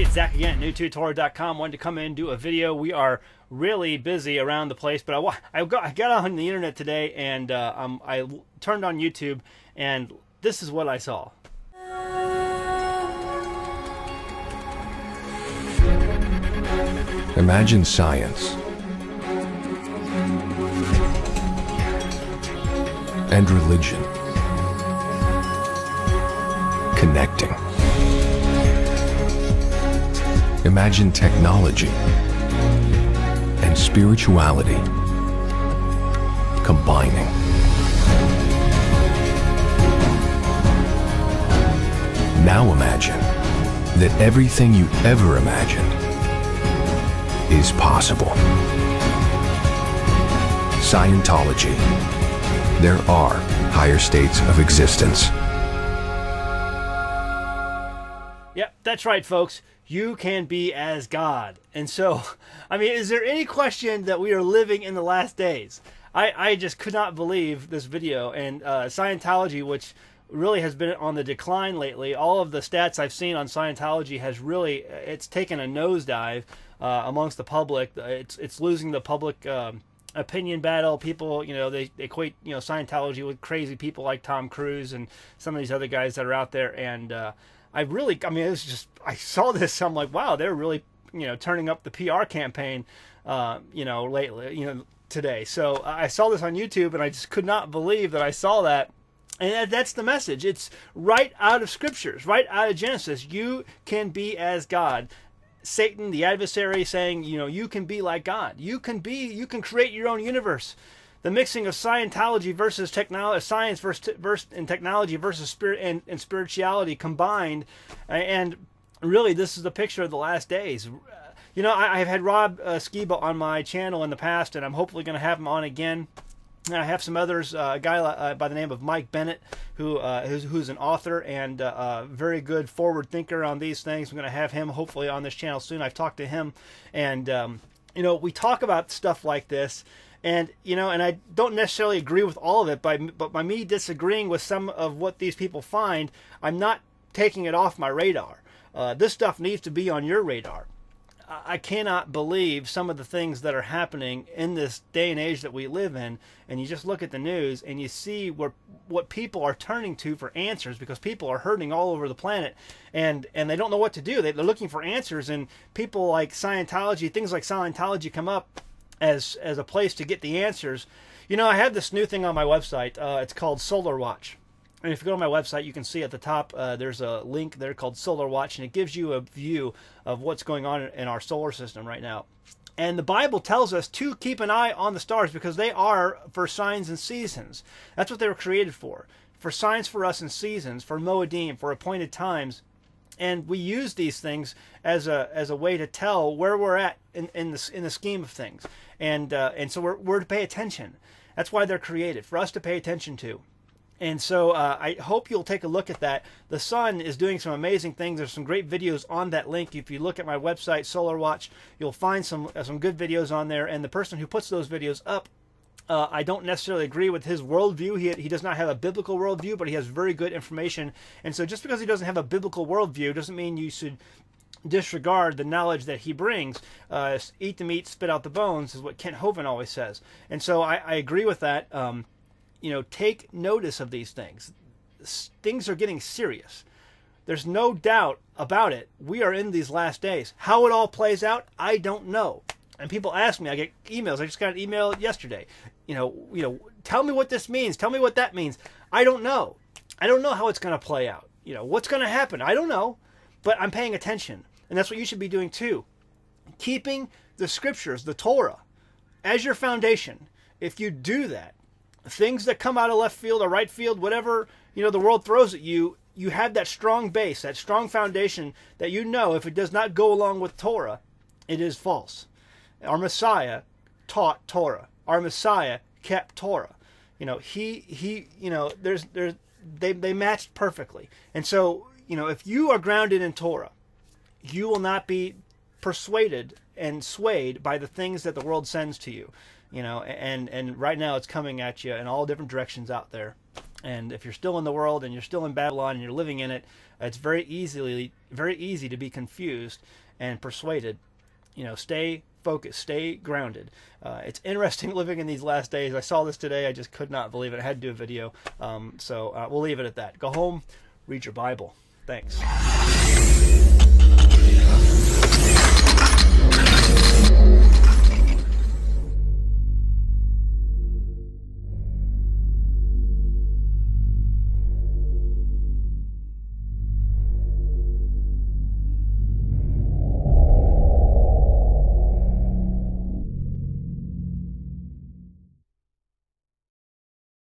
everybody, it's Zach again, newtotorah.com. Wanted to come in and do a video. We are really busy around the place, but I got on the internet today and I turned on YouTube, and this is what I saw. Imagine science and religion connecting. Imagine technology and spirituality combining. Now imagine that everything you ever imagined is possible. Scientology. There are higher states of existence. Yep, that's right, folks. You can be as God. And so, I mean, is there any question that we are living in the last days? I just could not believe this video. And Scientology, which really has been on the decline lately, all of the stats I've seen on Scientology has really, it's taken a nosedive amongst the public. It's losing the public opinion battle. People, you know, they equate, you know, Scientology with crazy people like Tom Cruise and some of these other guys that are out there. And I mean, it was just, I saw this, I'm like, wow, they're really, you know, turning up the PR campaign, you know, lately, you know, today. So I saw this on YouTube and I just could not believe that I saw that. And that's the message. It's right out of scriptures, right out of Genesis. You can be as God. Satan, the adversary, saying, you know, you can be like God. You can create your own universe. The mixing of Scientology versus technology, science versus and technology versus spirit and spirituality combined, and really, this is the picture of the last days. You know, I've had Rob Skiba on my channel in the past, and I'm hopefully going to have him on again. And I have some others, a guy by the name of Mike Bennett, who's an author and a very good forward thinker on these things. I'm going to have him hopefully on this channel soon. I've talked to him, and you know, we talk about stuff like this. And, you know, and I don't necessarily agree with all of it, but by me disagreeing with some of what these people find, I'm not taking it off my radar. This stuff needs to be on your radar. I cannot believe some of the things that are happening in this day and age that we live in, and you just look at the news and you see what people are turning to for answers, because people are hurting all over the planet, and they don't know what to do. They're looking for answers, and people like Scientology, things like Scientology come up as a place to get the answers. You know, I have this new thing on my website. It's called Solar Watch. And if you go to my website, you can see at the top there's a link there called Solar Watch, and it gives you a view of what's going on in our solar system right now. And the Bible tells us to keep an eye on the stars, because they are for signs and seasons. That's what they were created for signs for us and seasons, for Moedim, for appointed times. And we use these things as a way to tell where we're at in the scheme of things, and so we're to pay attention. That's why they're created, for us to pay attention to. And so I hope you'll take a look at that. The sun is doing some amazing things. There's some great videos on that link. If you look at my website, Solar Watch, you'll find some good videos on there. And the person who puts those videos up, I don't necessarily agree with his worldview. He does not have a biblical worldview, but he has very good information. And so just because he doesn't have a biblical worldview doesn't mean you should disregard the knowledge that he brings. Eat the meat, spit out the bones is what Kent Hovind always says. And so I agree with that. You know, take notice of these things. Things are getting serious. There's no doubt about it. We are in these last days. How it all plays out, I don't know. And people ask me, I get emails. I just got an email yesterday. You know, tell me what this means. Tell me what that means. I don't know. I don't know how it's going to play out. You know, what's going to happen? I don't know. But I'm paying attention. And that's what you should be doing too. Keeping the scriptures, the Torah, as your foundation. If you do that, things that come out of left field or right field, whatever, you know, the world throws at you, you have that strong base, that strong foundation that you know if it does not go along with Torah, it is false. Our Messiah taught Torah. Our Messiah kept Torah. You know, he you know, they matched perfectly. And so, you know, if you are grounded in Torah, you will not be persuaded and swayed by the things that the world sends to you. You know, and right now it's coming at you in all different directions out there. And if you're still in the world and you're still in Babylon and you're living in it, it's very easy to be confused and persuaded. You know, stay focused, stay grounded. It's interesting living in these last days. I saw this today. I just could not believe it. I had to do a video. So we'll leave it at that. Go home, read your Bible. Thanks.